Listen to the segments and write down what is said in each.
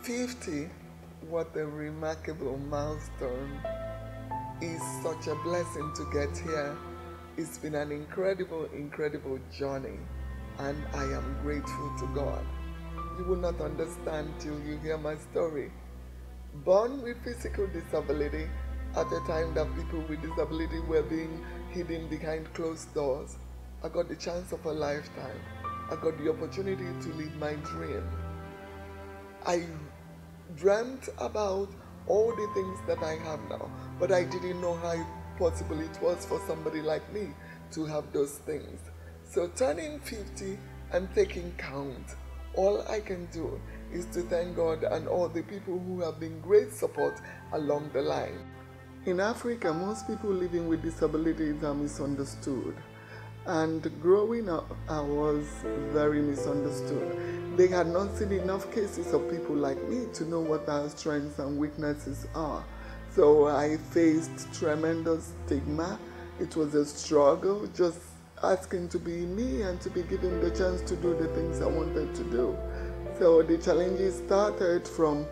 50, what a remarkable milestone. It's such a blessing to get here. It's been an incredible journey, and I am grateful to God. You will not understand till you hear my story. Born with physical disability at a time that people with disability were being hidden behind closed doors, I got the chance of a lifetime. I got the opportunity to live my dream. I dreamt about all the things that I have now, but I didn't know how possible it was for somebody like me to have those things. So turning 50 and taking count, all I can do is to thank God and all the people who have been great support along the line. In Africa, most people living with disabilities are misunderstood. And growing up, I was very misunderstood. They had not seen enough cases of people like me to know what our strengths and weaknesses are. So I faced tremendous stigma. It was a struggle, just asking to be me and to be given the chance to do the things I wanted to do. So the challenges started from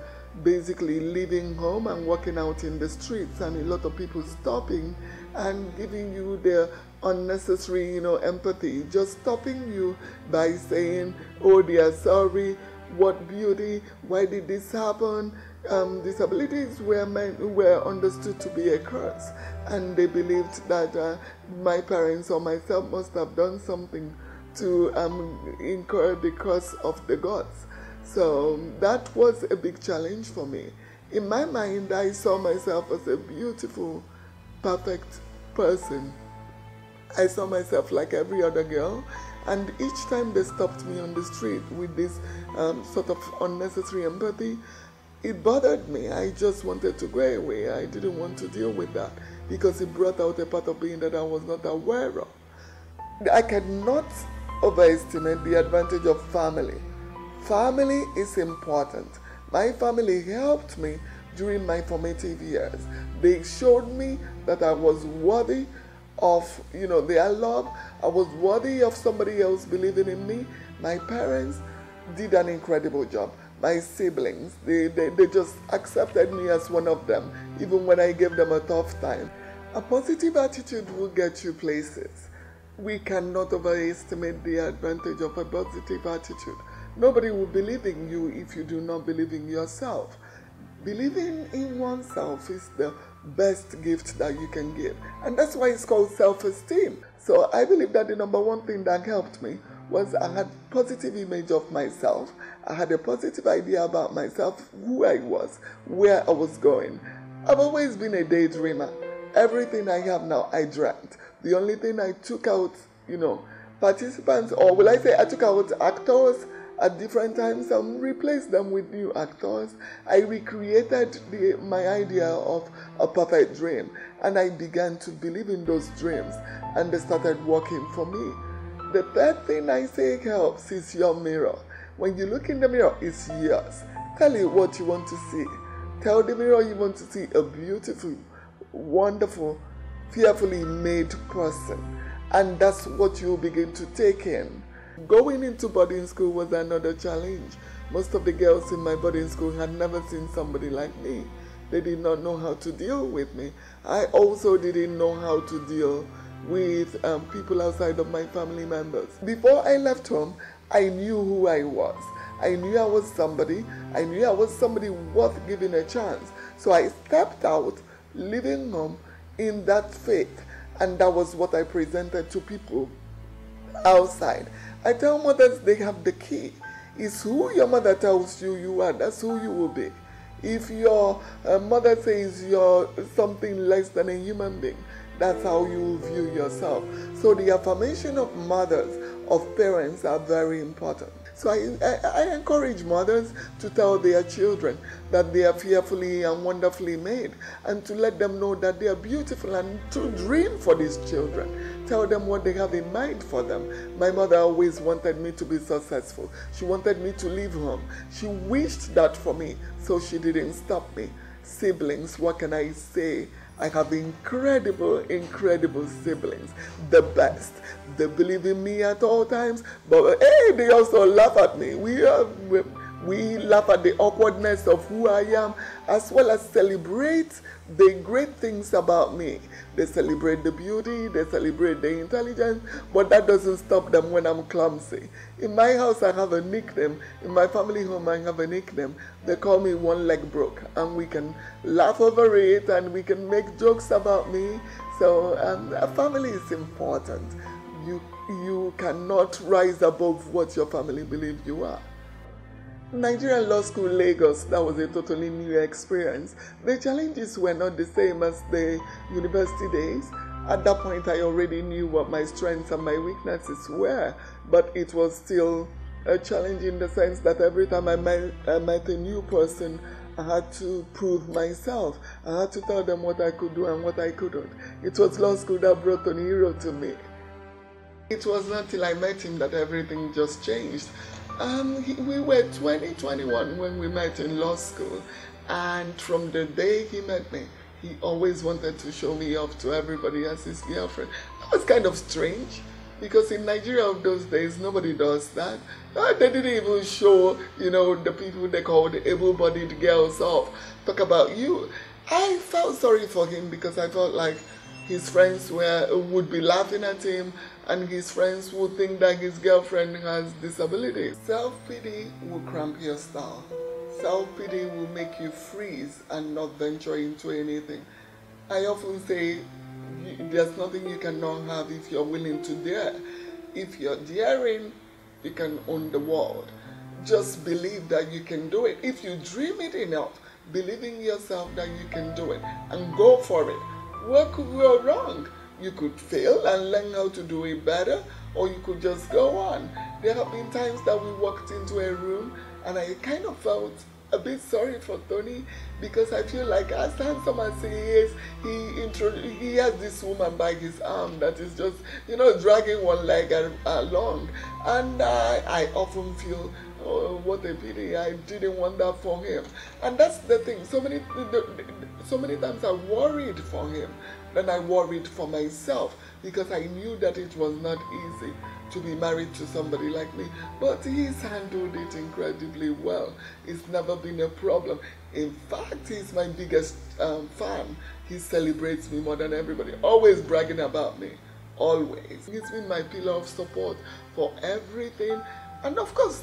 basically leaving home and walking out in the streets, and a lot of people stopping and giving you their unnecessary, empathy, just stopping you by saying, oh, they are sorry, what beauty, why did this happen? Disabilities were understood to be a curse, and they believed that my parents or myself must have done something to incur the curse of the gods. So that was a big challenge for me. In my mind, I saw myself as a beautiful, perfect person. I saw myself like every other girl, and each time they stopped me on the street with this sort of unnecessary empathy, it bothered me. I just wanted to go away. I didn't want to deal with that because it brought out a part of being that I was not aware of. I cannot overestimate the advantage of family. Family is important. My family helped me during my formative years. They showed me that I was worthy of, their love. I was worthy of somebody else believing in me. My parents did an incredible job. My siblings, they just accepted me as one of them, even when I gave them a tough time. A positive attitude will get you places. We cannot overestimate the advantage of a positive attitude. Nobody will believe in you if you do not believe in yourself. Believing in oneself is the best gift that you can give. And that's why it's called self-esteem. So I believe that the number one thing that helped me was I had a positive image of myself. I had a positive idea about myself, who I was, where I was going. I've always been a daydreamer. Everything I have now, I dreamt. The only thing I took out, participants, or will I say I took out actors at different times and replaced them with new actors. I recreated my idea of a perfect dream, and I began to believe in those dreams, and they started working for me. The third thing I say helps is your mirror. When you look in the mirror, it's yours. Tell it what you want to see. Tell the mirror you want to see a beautiful, wonderful, fearfully made person, and that's what you begin to take in. Going into boarding school was another challenge. Most of the girls in my boarding school had never seen somebody like me. They did not know how to deal with me. I also didn't know how to deal with people outside of my family members. Before I left home, I knew who I was. I knew I was somebody. I knew I was somebody worth giving a chance. So I stepped out, leaving home in that faith, and that was what I presented to people outside. I tell mothers they have the key. It's who your mother tells you you are, that's who you will be. If your mother says you're something less than a human being, that's how you view yourself. So the affirmation of mothers, of parents are very important. So I encourage mothers to tell their children that they are fearfully and wonderfully made, and to let them know that they are beautiful, and to dream for these children. Tell them what they have in mind for them. My mother always wanted me to be successful. She wanted me to leave home. She wished that for me, so she didn't stop me. Siblings, what can I say? I have incredible siblings, the best. They believe in me at all times, but hey, they also laugh at me. We We laugh at the awkwardness of who I am, as well as celebrate the great things about me. They celebrate the beauty, they celebrate the intelligence, but that doesn't stop them when I'm clumsy. In my house, I have a nickname. In my family home, I have a nickname. They call me One Leg Broke, and we can laugh over it, and we can make jokes about me. So a family is important. You cannot rise above what your family believes you are. Nigerian Law School, Lagos, that was a totally new experience. The challenges were not the same as the university days. At that point, I already knew what my strengths and my weaknesses were, but it was still a challenge in the sense that every time I met a new person, I had to prove myself. I had to tell them what I could do and what I couldn't. It was law school that brought Chi Iro to me. It was not till I met him that everything just changed. We were 21 when we met in law school, and from the day he met me, he always wanted to show me off to everybody as his girlfriend. That was kind of strange, because in Nigeria of those days, nobody does that. They didn't even show, the people they called able-bodied girls off. Talk about you. I felt sorry for him because I felt like his friends would be laughing at him, and his friends would think that his girlfriend has disability. Self-pity will cramp your style. Self-pity will make you freeze and not venture into anything. I often say there's nothing you cannot have if you're willing to dare. If you're daring, you can own the world. Just believe that you can do it. If you dream it enough, believe in yourself that you can do it and go for it. What could go wrong? You could fail and learn how to do it better, or you could just go on. There have been times that we walked into a room and I kind of felt a bit sorry for Tony, because I feel like as handsome as he is, he has this woman by his arm that is just, dragging one leg along. And I often feel, oh, what a pity, I didn't want that for him. And that's the thing, so many times I worried for him, then I worried for myself, because I knew that it was not easy to be married to somebody like me. But he's handled it incredibly well. It's never been a problem. In fact, he's my biggest fan. He celebrates me more than everybody, always bragging about me, always. He's been my pillar of support for everything. And of course,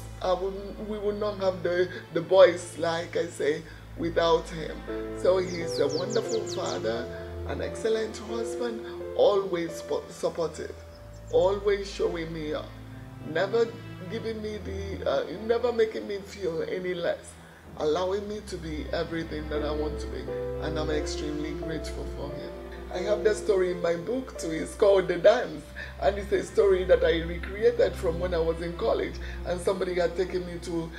we would not have the boys, like I say, without him. So he's a wonderful father, an excellent husband, always supportive, always showing me up, never giving me never making me feel any less, allowing me to be everything that I want to be, and I'm extremely grateful for him. I have that story in my book too. It's called The Dance, and it's a story that I recreated from when I was in college, and somebody had taken me to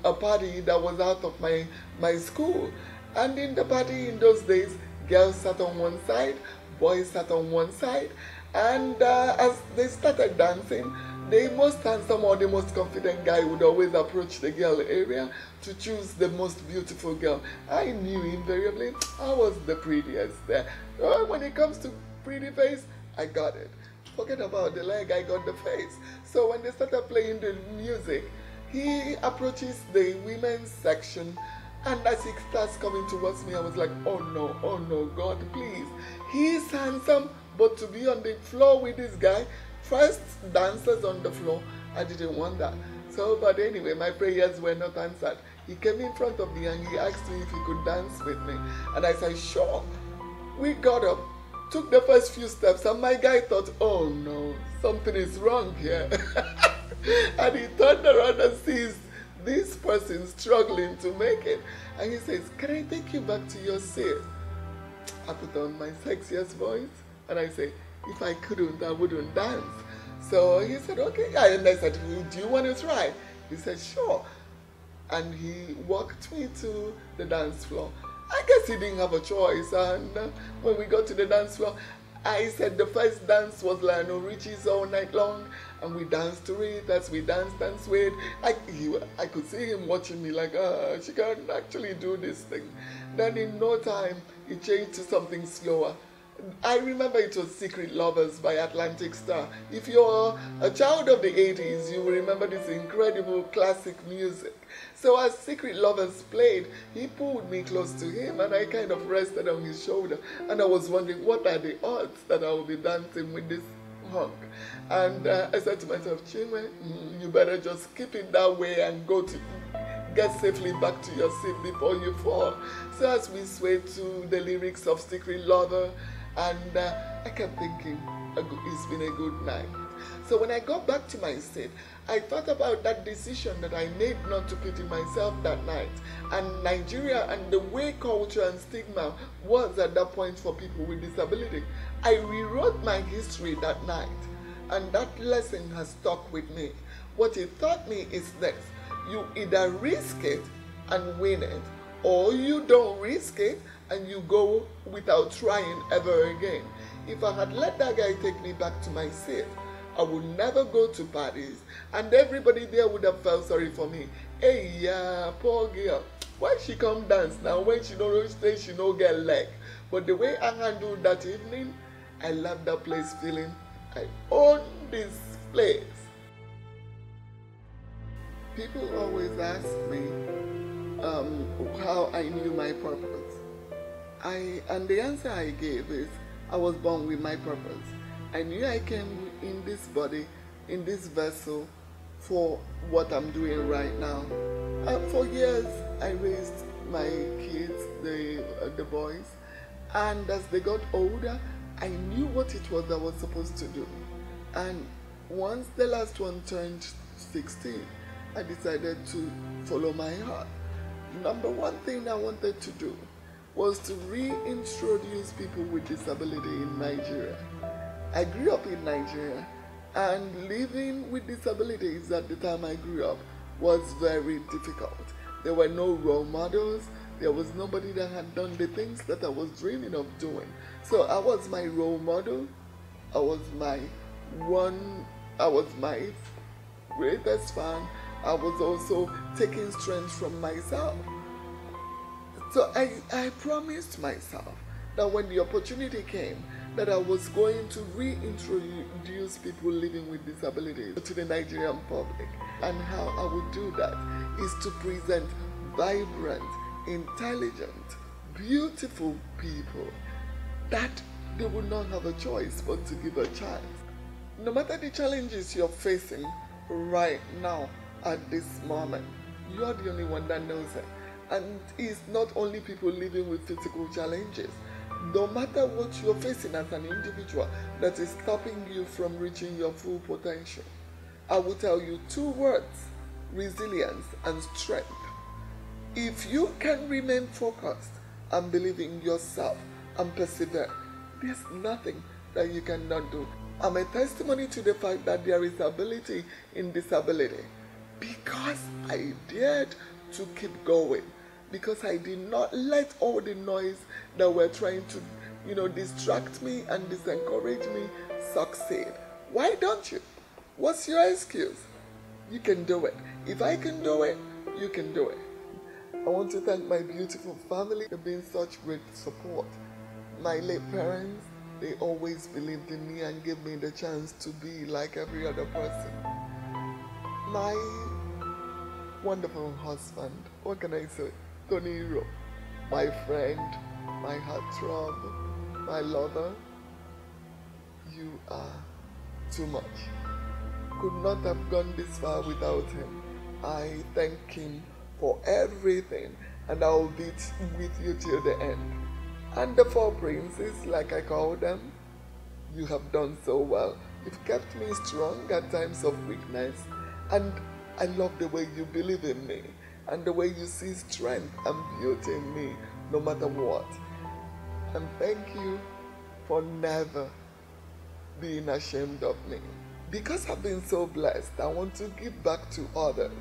a party that was out of my school. And in the party in those days, girls sat on one side, boys sat on one side, and as they started dancing, the most handsome or the most confident guy would always approach the girl area to choose the most beautiful girl. I knew invariably I was the prettiest there. When it comes to pretty face, I got it. Forget about the leg, I got the face. So when they started playing the music, he approaches the women's section, and as he starts coming towards me, I was like, oh no, God, please. He's handsome, but to be on the floor with this guy, first dancers on the floor, I didn't want that. So, but anyway, my prayers were not answered. He came in front of me and he asked me if he could dance with me. And I said, sure. We got up, took the first few steps, and my guy thought, oh no, something is wrong here. And he turned around and sees this person struggling to make it. And he says, can I take you back to your seat? I put on my sexiest voice and I say, if I couldn't, I wouldn't dance. So he said, okay. And I said, do you want to try? He said, sure. And he walked me to the dance floor. I guess he didn't have a choice. And when we got to the dance floor, I said the first dance was Lionel Richie's All Night Long, and we danced to it as we danced and swayed. I could see him watching me like, she can actually do this thing. Then in no time, it changed to something slower. I remember it was Secret Lovers by Atlantic Star. If you're a child of the 80s, you will remember this incredible classic music. So as Secret Lovers played, he pulled me close to him and I kind of rested on his shoulder. And I was wondering, what are the odds that I will be dancing with this hunk? And I said to myself, Chinwe, you better just keep it that way and get safely back to your seat before you fall. So as we swayed to the lyrics of Secret Lover, and I kept thinking, it's been a good night. So when I got back to my seat, I thought about that decision that I made not to pity myself that night, and Nigeria and the way culture and stigma was at that point for people with disability. I rewrote my history that night, and that lesson has stuck with me. What it taught me is this: you either risk it and win it, or you don't risk it and you go without trying ever again. If I had let that guy take me back to my seat, I would never go to parties, and everybody there would have felt sorry for me. Hey, yeah, poor girl, why she come dance now when she don't stay, she don't get leg? But the way I handled that evening, I left that place feeling I own this place. People always ask me how I knew my purpose. And the answer I gave is, I was born with my purpose. I knew I came in this body, in this vessel, for what I'm doing right now. For years, I raised my kids, the boys, and as they got older, I knew what it was I was supposed to do. And once the last one turned 16, I decided to follow my heart. Number one thing I wanted to do was to reintroduce people with disability in Nigeria. I grew up in Nigeria, and living with disabilities at the time I grew up was very difficult. There were no role models. There was nobody that had done the things that I was dreaming of doing. So I was my role model. I was my greatest fan. I was also taking strength from myself. So I promised myself that when the opportunity came, that I was going to reintroduce people living with disabilities to the Nigerian public. And how I would do that is to present vibrant, intelligent, beautiful people that they would not have a choice but to give a chance. No matter the challenges you're facing right now at this moment, you're the only one that knows it. And it's not only people living with physical challenges. No matter what you're facing as an individual that is stopping you from reaching your full potential, I will tell you two words: resilience and strength. If you can remain focused and believe in yourself and persevere, there's nothing that you cannot do. I'm a testimony to the fact that there is ability in disability because I dared to keep going, because I did not let all the noise that were trying to, distract me and disencourage me succeed. Why don't you? What's your excuse? You can do it. If I can do it, you can do it. I want to thank my beautiful family for being such great support. My late parents, they always believed in me and gave me the chance to be like every other person. My wonderful husband, what can I say? Chi Iro, my friend, my heartthrob, my lover, you are too much. Could not have gone this far without him. I thank him for everything, and I will be with you till the end. And the four princes, like I call them, you have done so well. You've kept me strong at times of weakness, and I love the way you believe in me and the way you see strength and beauty in me no matter what. And thank you for never being ashamed of me. Because I've been so blessed, I want to give back to others,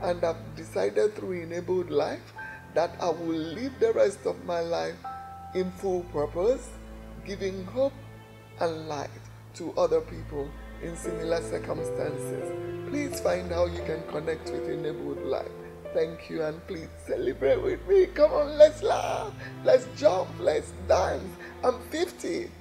and I've decided through Enabled Life that I will live the rest of my life in full purpose, giving hope and light to other people in similar circumstances. Please find how you can connect with Enabled Life. Thank you, and please celebrate with me. Come on, let's laugh, let's jump, let's dance. I'm 50.